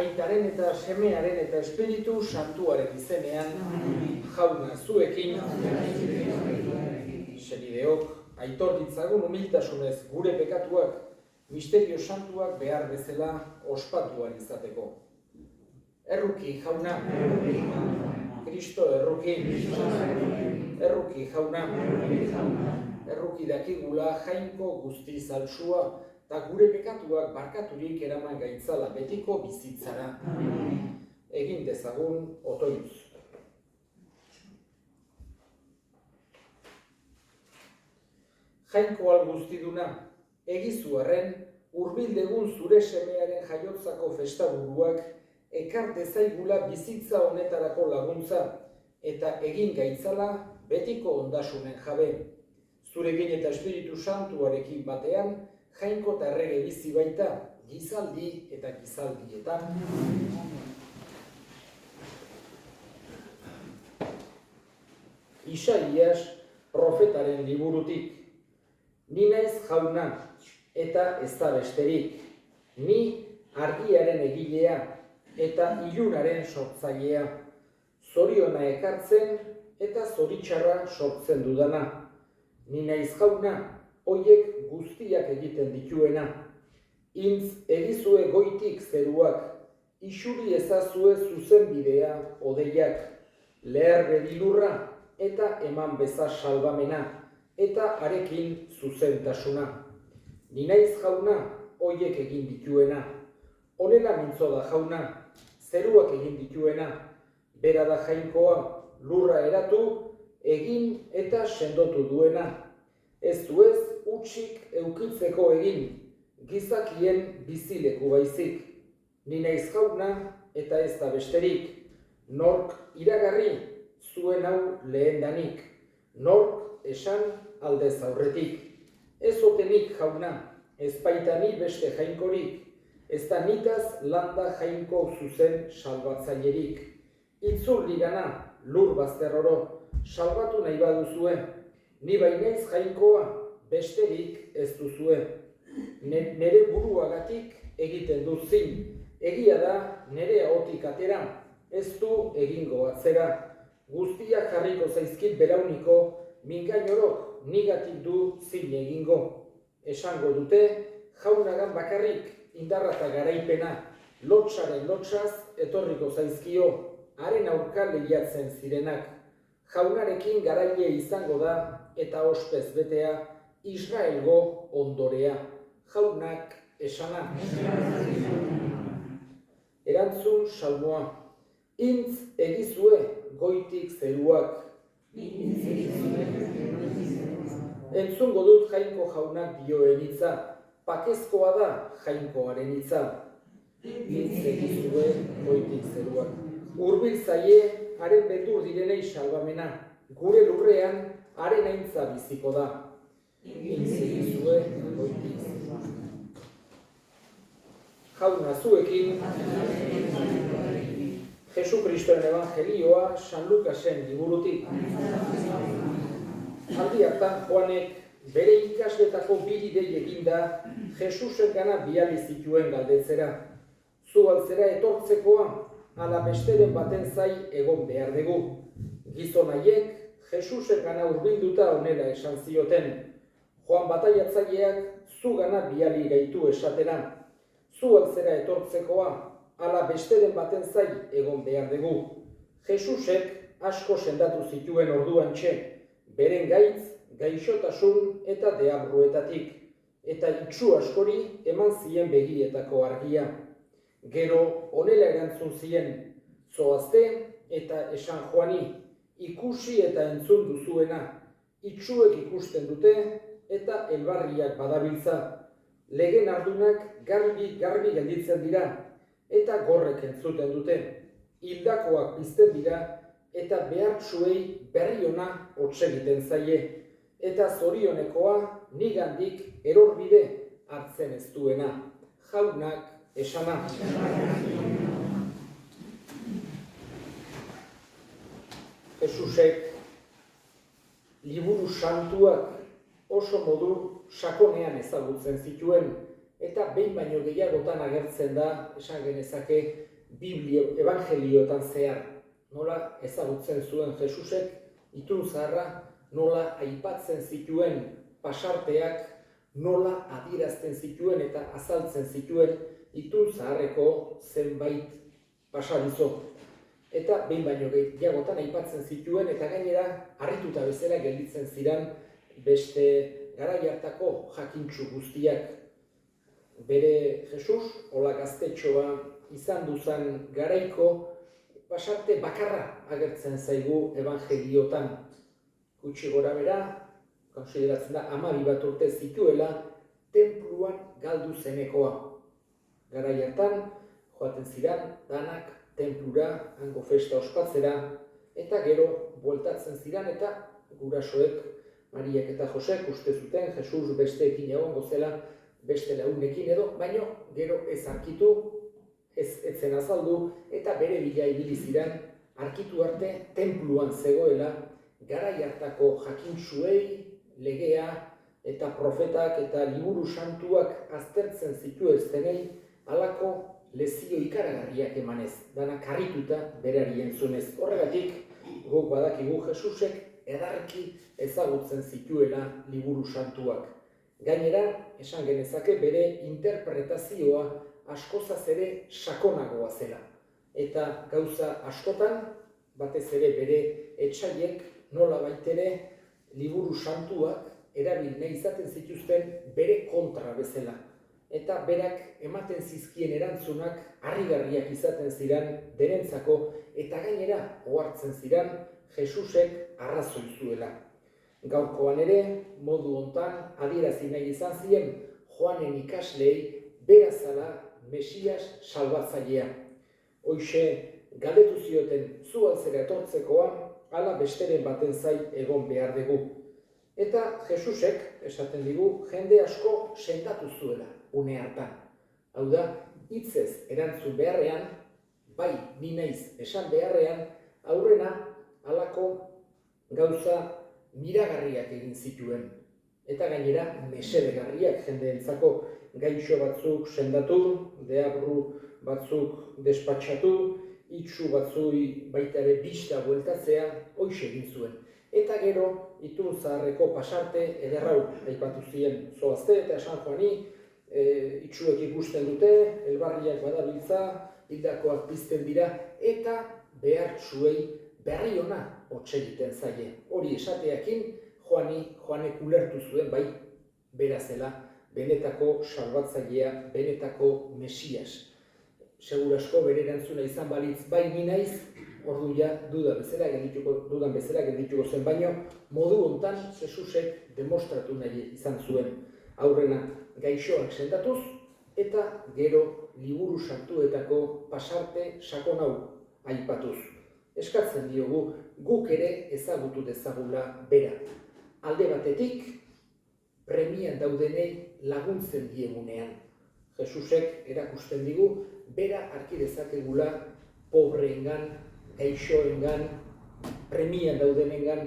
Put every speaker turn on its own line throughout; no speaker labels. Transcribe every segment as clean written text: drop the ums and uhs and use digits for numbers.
Aitaren eta semearen eta espiritu santuaren izenean, jauna zuekin, senideok, aitor ditzagun humiltasunez gure pekatuak, misterio santuak behar bezala ospatuan izateko. Erruki jauna, Kristo erruki, erruki jauna, erruki dakigula jainko guzti zaltsua, eta gure pekatuak barkaturik eraman gaitzala betiko bizitzara. Egin dezagun otoitz. Jainko guztiduna, egizu arren, hurbildegun zure semearen jaiotzako festaburuak ekar dezaigula bizitza honetarako laguntza eta egin gaitzala betiko ondasunen jabe. Zurekin eta Espiritu Santuarekin batean, jainko eta errege bizi baita, gizaldi eta gizaldietan. Isaias profetaren liburutik. Ni naiz jauna eta ez da besterik. Ni argiaren egilea eta ilunaren sortzailea. Zoriona ekartzen eta zoritxarra sortzen dudana. Ni naiz jauna, hoiek guztiak egiten dituena. Intz egizue goitik zeruak, isuri ezazue zuzenbidea odeiak, leher bedilurra eta eman beza salbamena, eta arekin zuzentasuna. Ni naiz jauna, hoiek egin dituena. Honela mintzo da jauna, zeruak egin dituena. Bera da jainkoa, lurra eratu, egin eta sendotu duena. Ez du ez utzik eukitzeko egin, gizakien bizileku baizik. Ni naiz jauna eta ez da besterik. Nork iragarri zuen hau lehendanik. Nork esan aldez aurretik. Ez otenik jauna, ez baita ni beste jainkorik. Ez da nitaz landa jainko zuzen salbatzailerik. Itzul digana, lur bazterroro, salbatu nahi baduzue. Ni bainaiz jainkoa, besterik ez duzue. Nere buruagatik egiten dut zin. Egia da nere ahotik atera, ez du egingo atzera. Guztiak jarriko zaizkit berauniko, mingainorok nigatik du zin egingo. Esango dute, jaunagan bakarrik indarra eta garaipena, lotsaren lotsaz etorriko zaizkio, haren aurka lehiatzen zirenak. Jaunarekin garaile izango da eta ospez betea Israelgo ondorea. Jaunak esana. Erantzun salmoa. Intz egizue goitik zeruak. Entzungo dut jainko jaunak dioen hitza. Pakezkoa da jainkoaren hitza. Intz egizue goitik zeruak. Hurbil zaie haren betur direnei salbamena. Gure lurrean haren aintza biziko da. Intz egizue goitik zeruak. Jauna zuekin, Jesukristoren Evangelioa San Lukasen liburutik. Aldi hartan Joanek bere ikasletako bidei eginda Jesusen gana bidali zituen galdetzera. Zu altzera etortzekoa, ala besteren baten zai egon behar dugu. Gizon haiek Jesusen gana hurbilduta honela esan zioten. Joan bataiatzaileak zu gana bidali gaitu esatera. Zu altzera etortzekoa, ala besteren baten zai egon behar dugu. Jesusek asko sendatu zituen orduan txe, beren gaitz, gaixotasun eta deabruetatik, eta itsu askori eman zien begietako argia. Gero honela erantzun zien, zoazte eta esan Joani, ikusi eta entzun duzuena, itsuek ikusten dute eta elbarriak badabiltza. Legen ardunak garbi gelditzen dira, eta gorrek entzuten dute. Hildakoak pizten dira, eta behartsuei berri ona hots egiten zaie. Eta zorionekoa nigandik erorbide hartzen ez duena. Jaunak esana. Jesusek liburu santuak oso modu sakonean ezagutzen zituen, eta behin baino gehiagotan agertzen da, esan genezake, evangeliotan zehar, nola ezagutzen zuen Jesusek itun zaharra, nola aipatzen zituen pasarteak, nola adierazten zituen eta azaltzen zituen itun zaharreko zenbait pasadizo. Eta behin baino gehiagotan aipatzen zituen eta gainera harrituta bezala gelditzen ziren beste garai hartako jakintsu guztiak. Bere Jesus, hola gaztetxoa izan duzan garaiko pasarte bakarra agertzen zaigu evangeliotan. Gutxi gora bera, konsideratzen da 12 bat urte zituela, tenpluan galdu zenekoa. Garai hartan, joaten ziren danak tenplura, hango festa ospatzera, eta gero bueltatzen ziren eta gurasoek, Mariak eta Josek uste zuten Jesus besteekin egongo zela, beste lagunekin edo, baino gero ez arkitu, ez zen azaldu, eta bere bila ibili ziren arkitu arte tenpluan zegoela, garai hartako jakintsuei, legea eta profetak eta liburu santuak aztertzen zituztenei halako lezio ikaragarriak emanez, danak harrituta berari entzunez. Horregatik, guk badakigu Jesusek edarki ezagutzen zituela liburu santuak. Gainera, esan genezake bere interpretazioa askozaz ere sakonagoa zela. Eta gauza askotan, batez ere bere etsaiek nola baitere liburu santuak erabil nahi izaten zituzten bere kontra bezala. Eta berak ematen zizkien erantzunak harrigarriak izaten ziren denentzako eta gainera ohartzen ziren Jesusek arrazoi zuela. Gaurkoan ere, modu hontan adierazi nahi izan ziren Joanen ikaslei bera zela Mesias salbatzailea. Hoixe galdetu zioten zu alzera etortzekoa, hala besteren baten zai egon behar dugu. Eta Jesusek, esaten digu, jende asko sendatu zuela une hartan. Hau da, hitzez erantzun beharrean, bai ni naiz esan beharrean, aurrena halako gauza miragarriak egin zituen. Eta gainera mesedegarriak jendeentzako gaixo batzuk sendatu, deabru batzuk despatxatu, itsu batzui baita ere bista bueltatzea, hoixe egin zuen. Eta gero, itun zaharreko pasarte ederrau aipatu ziren zoazte eta San Joani, itsuek ikusten dute, elbarriak badabiltza, hildakoak pizten dira, eta behartsuei berri ona hotz egiten zaie. Hori esateakin, Joanek ulertu zuen, bai, bera zela, benetako salbatzailea, benetako Mesias. Segur asko bere erantzuna izan balitz, bai ni naiz, ordu ja dudan bezala geldituko zen, baino modu hontan Jesusek demostratu nahi izan zuen. Aurrena gaixoak sendatuz eta gero liburu santuetako pasarte sakon hau aipatuz. Eskatzen diogu guk ere ezagutu dezagula bera. Alde batetik, premian daudenei laguntzen diegunean. Jesusek erakusten digu, bera harki dezakegula pobreengan, gaixoengan, premian daudenengan,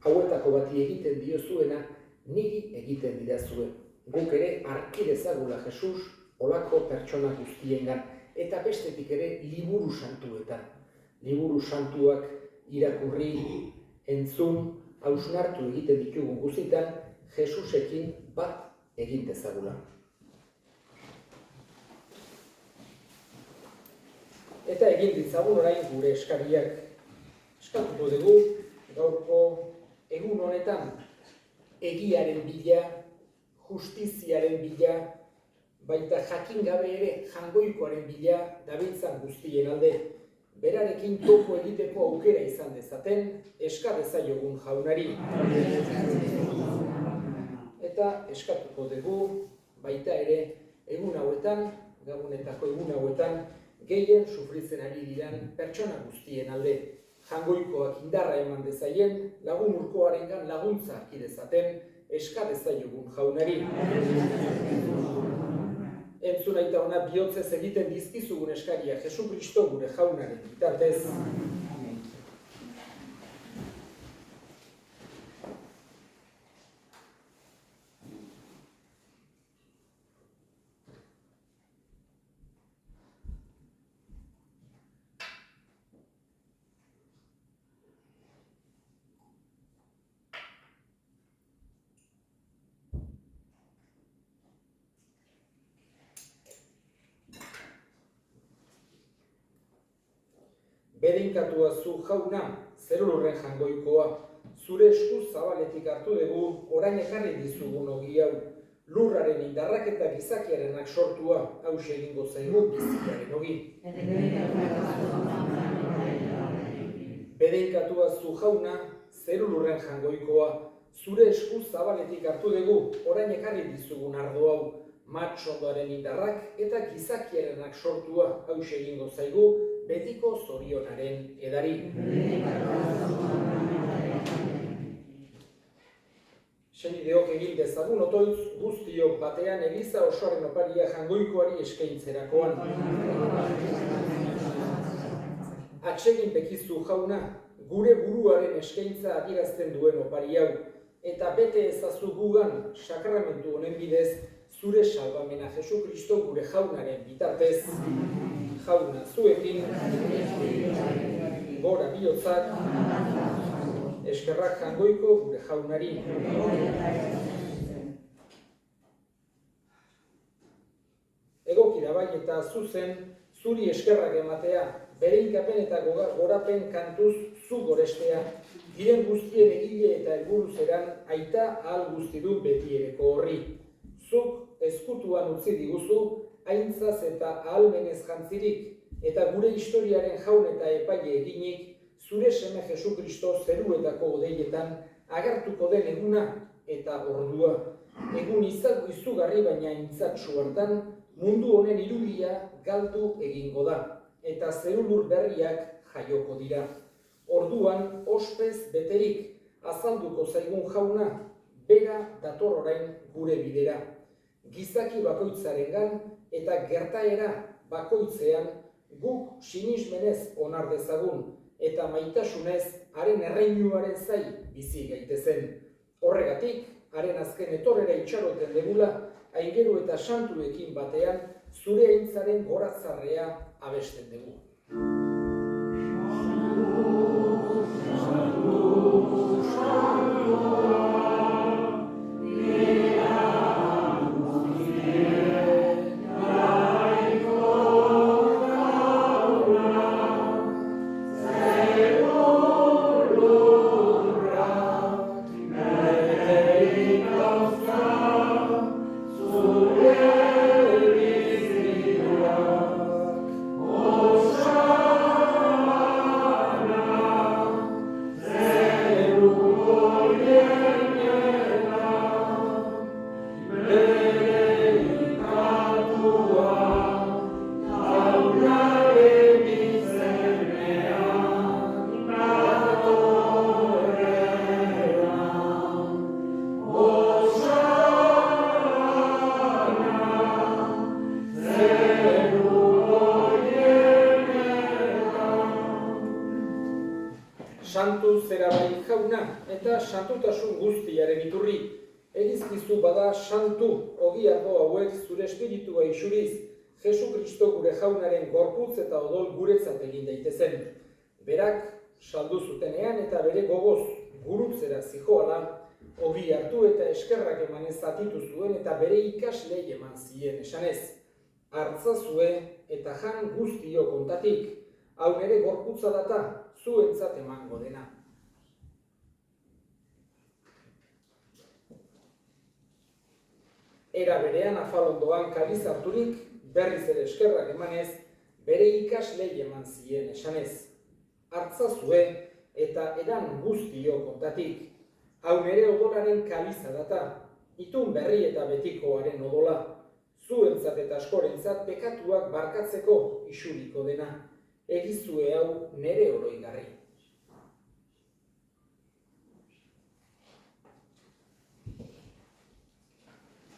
hauetako bati egiten diozuena, niri egiten didazuen. Guk ere harki dezagula Jesus olako pertsona guztiengan, eta bestetik ere liburu santuetan. Liburu santuak irakurri, entzun, hausnartu egiten ditugun guztietan, Jesusekin bat egin dezagula. Eta egin ditzagun orain gure eskariak. Eskatuko dugu gaurko egun honetan egiaren bila, justiziaren bila, baita jakin gabe ere jangoikoaren bila dabiltzan guztien alde. Berarekin topo egiteko aukera izan dezaten, eska dezaiogun jaunari. Eta eskatuko dugu, baita ere, egun hauetan, gabonetako egun hauetan, gehien sufritzen ari diren pertsona guztien alde. Jangoikoak indarra eman dezaien, lagun urkoarengan laguntza harki dezaten, eska dezaiogun jaunari. Entzun aita ona bihotzez egiten dizkizugun eskaria Jesu Kristo gure jaunaren bitartez. Bedeinkatua zu jauna, zerulurren jangoikoa, zure esku zabaletik hartu dugu, orain ekarri dizugun ogi hau. Lurraren indarrak eta gizakiarenak sortua, hause egingo zaigu biziaren ogi. Bedeinkatua zu jauna, zerulurren jangoikoa, zure esku zabaletik hartu dugu, orain ekarri dizugun ardo hau. Matxondoaren indarrak eta gizakiarenak sortua, hause egingo zaigu betiko zorionaren edari. Senideok egin dezagun otoitz guztiok batean Eliza osoaren oparia jangoikoari eskaintzerakoan. Atsegin bekizu jauna, gure buruaren eskaintza adierazten duen opari hau, eta bete ezazu gugan sakramentu honen bidez, zure salbamena Jesu Kristo gure jaunaren bitartez. Jauna zuekin, gora bihotzak, eskerrak jangoiko gure jaunari. Egokira bai eta zuzen, zuri eskerrak ematea, bere inkapen eta gorapen kantuz zu gorestea, diren guztien egile eta helburu zeran aita ahal guztidun betiereko horri. Zuk ezkutuan utzi diguzu, aintzaz eta ahalmenez jantzirik, eta gure historiaren jaun eta epaile eginik, zure seme Jesu Kristo zeruetako odeietan agertuko den eguna eta ordua. Egun izugarri baina intzatsu hartan, mundu honen irudia galdu egingo da, eta zerulur berriak jaioko dira. Orduan, ospez beterik, azalduko zaigun jauna, bera dator orain gure bidera. Gizaki bakoitzarengan eta gertaera bakoitzean guk sinismenez onar dezagun eta maitasunez haren erreinuaren zai bizi gaitezen. Horregatik, haren azken etorrera itxaroten degula, aingeru eta santuekin batean zure aintzaren goratzarrea abesten dugu. Santu zera bai jauna eta santutasun guztiaren iturri. Egizkizu bada santu ogi ardo hauek zure espiritua isuriz, Jesu Kristo gure jaunaren gorputz eta odol guretzat egin daitezen. Berak saldu zutenean eta bere gogoz gurutzera zijoala, ogi hartu eta eskerrak emanez zatitu zuen eta bere ikaslei eman zien esanez. Hartzazue eta jan guztio kontatik, hau nere gorputza data, zuentzat emango dena. Era berean afalondoan kaliz harturik, berriz ere eskerrak emanez, bere ikaslei eman zien esanez. Hartzazue eta edan guztio kontatik, hau nere odolaren kaliza data, itun berri eta betikoaren odola, zuentzat eta askorentzat pekatuak barkatzeko isuriko dena. Egizue hau nere oroigarri.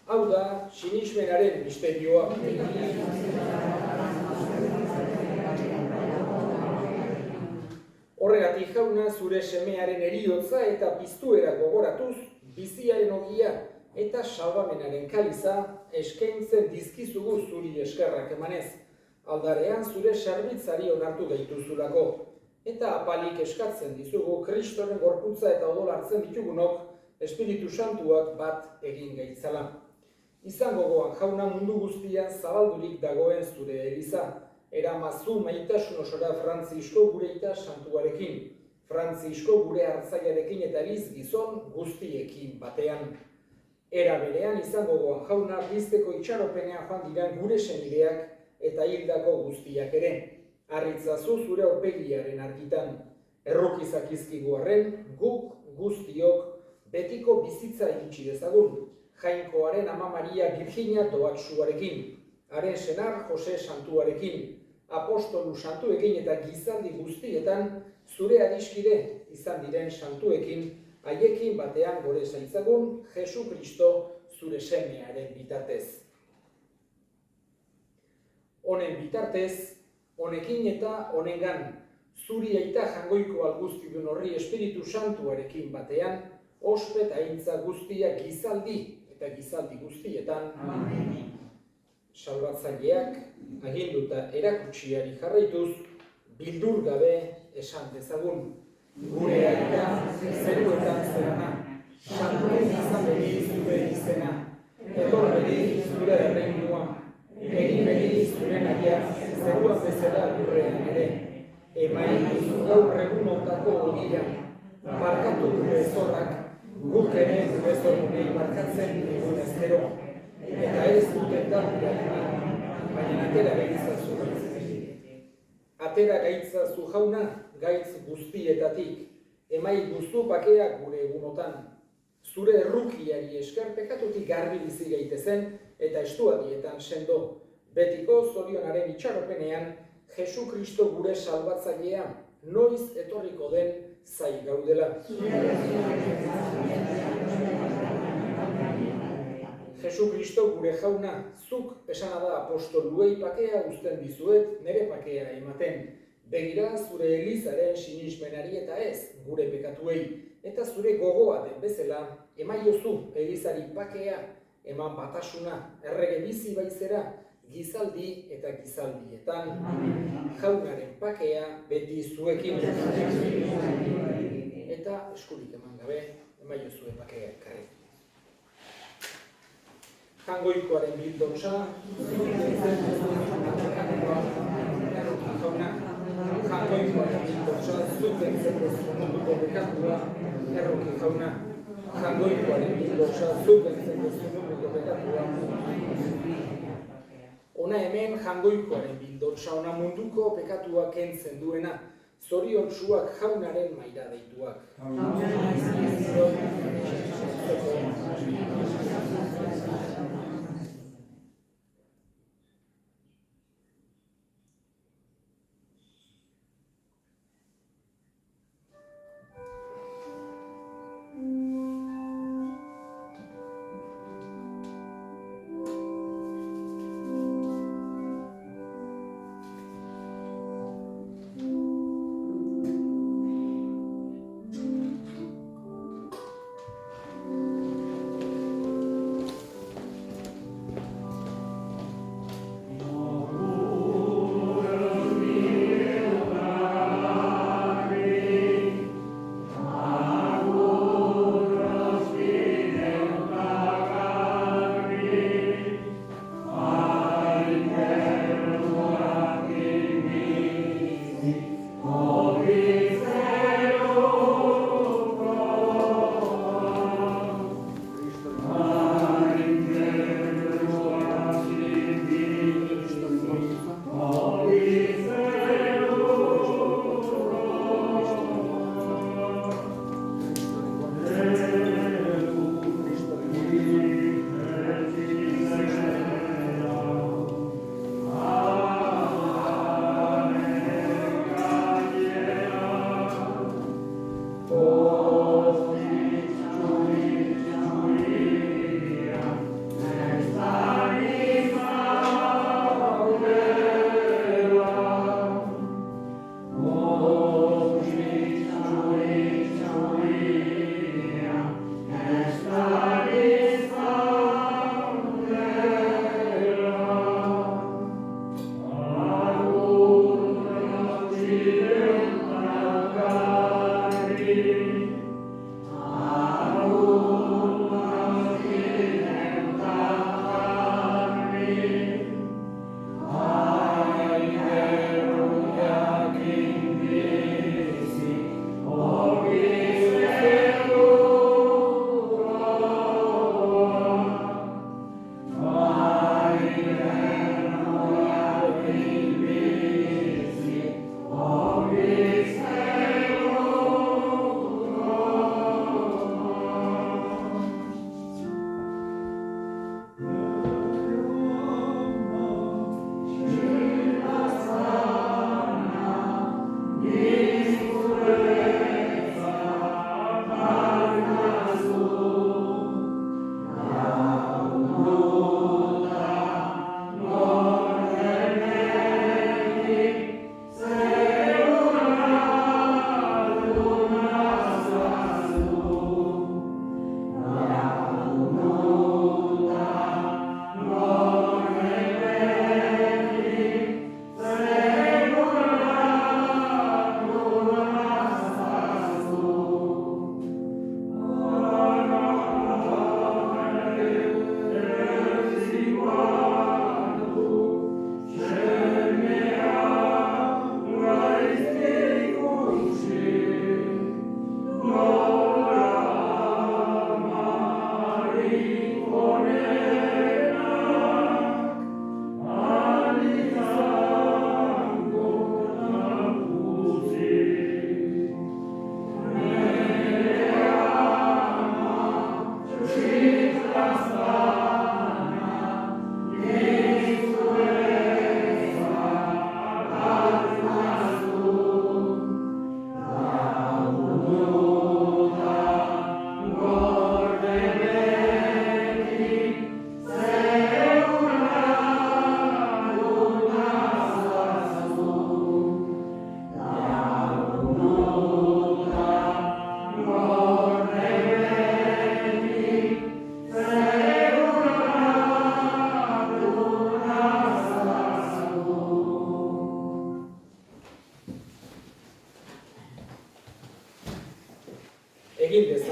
Hau da, sinismenaren misterioa. Horregatik jauna zure semearen heriotza eta piztuera gogoratuz, biziaren ogia eta salbamenaren kaliza eskaintzen dizkizugu zuri eskerrak emanez. Aldarean zure zerbitzari onartu gaituzulako, eta apalik eskatzen dizugu Kristoren gorputza eta odol hartzen ditugunok Espiritu Santuak bat egin gaitzala. Izan gogoan jauna mundu guztian zabaldurik dagoen zure eliza, eramazu maitasun osora Frantzisko gure aita santuarekin, Frantzisko gure hartzaiarekin eta biz gizon guztiekin batean. Era berean izango goa jauna bizteko itxaropenean joan diren gure senideak eta hildako guztiak ere. Harritzazu zure aurpegiaren argitan. Errokizak izkigu arren, guk guztiok betiko bizitza iritsi dezagun. Jainkoaren ama Maria Virginia Doatsuarekin, haren senar Jose Santuarekin, apostolu santuekin eta gizaldi guztietan zure adiskide izan diren santuekin, haiekin batean gore zaitzagun Jesu Kristo zure semearen bitartez. Honen bitartez, honekin eta honengan, zuri aita jangoiko alguztidun horri Espiritu Santuarekin batean, ospe eta aintza guztia gizaldi eta gizaldi guztietan. Amen. Salbatzaileak aginduta erakutsiari jarraituz, bildur gabe esan dezagun. Gure aita zeruetan zerana, santuek izan bedi zure izena, etor bedi zure erreinua, egin bedi zure nagia, zeruan bezala lurrean ere. Emain duzu gaur egunotako ogia, barkatu gure zorrak, guk ere gure zorunei barkatzen egun ezkero, eta ez duten darbiak, baina atera gaitzazu. Atera gaitzazu jauna, gaitz guztietatik, emai guztu pakea gure egunotan. Zure errukiari esker pekatutik garbi bizi gaitezen eta estuadietan sendo. Betiko zorionaren itxaropenean, Jesu Kristo gure salbatzailea, noiz etorriko den zai gaudela. Jesu Kristo gure jauna, zuk esana da apostoluei pakea uzten dizuet, nere pakea ematen. Begira zure Elizaren sinismenari eta ez gure pekatuei, eta zure gogoa den bezala, emaiozu Elizari pakea, eman batasuna, errege bizi baizera, gizaldi eta gizaldietan, jaunaren pakea beti zuekin. Eta eskurik eman gabe, emaiozue pakea ekarri. Jangoikoaren bildontza, jangoikoaren bildontza, zuten zenbezko munduko bekatua, erroki jauna. Jangoikoaren bildontza, zuten zenbezko munduko bekatua. Ona hemen jangoikoaren bildontza, ona munduko pekatua kentzen duena, zoriontsuak jaunaren maira deituak.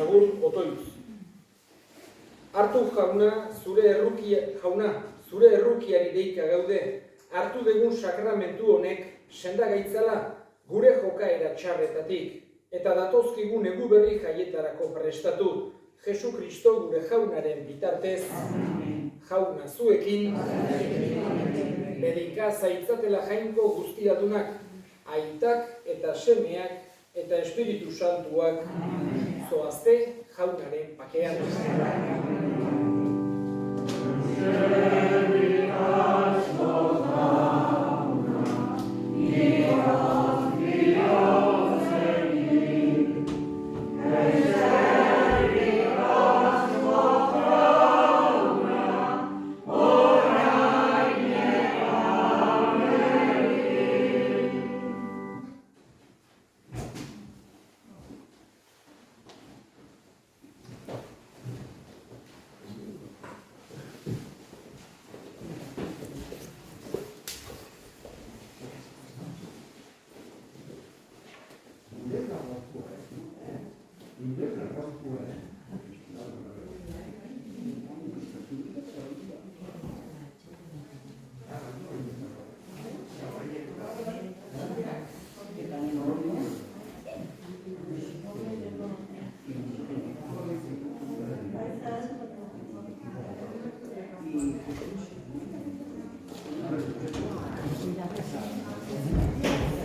agur otoitz. Hartu jauna, zure errukiari deika gaude, hartu degun sakramentu honek sendagaitzala gure jokaera txarretatik, eta datozkigun egu berri jaietarako prestatu, Jesu Kristo gure jaunaren bitartez, jauna zuekin, bedinka zaitzatela jainko guztiadunak, aitak eta semeak eta Espiritu Santuak, zoazte jaunaren pakean.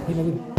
Hadi bakalım.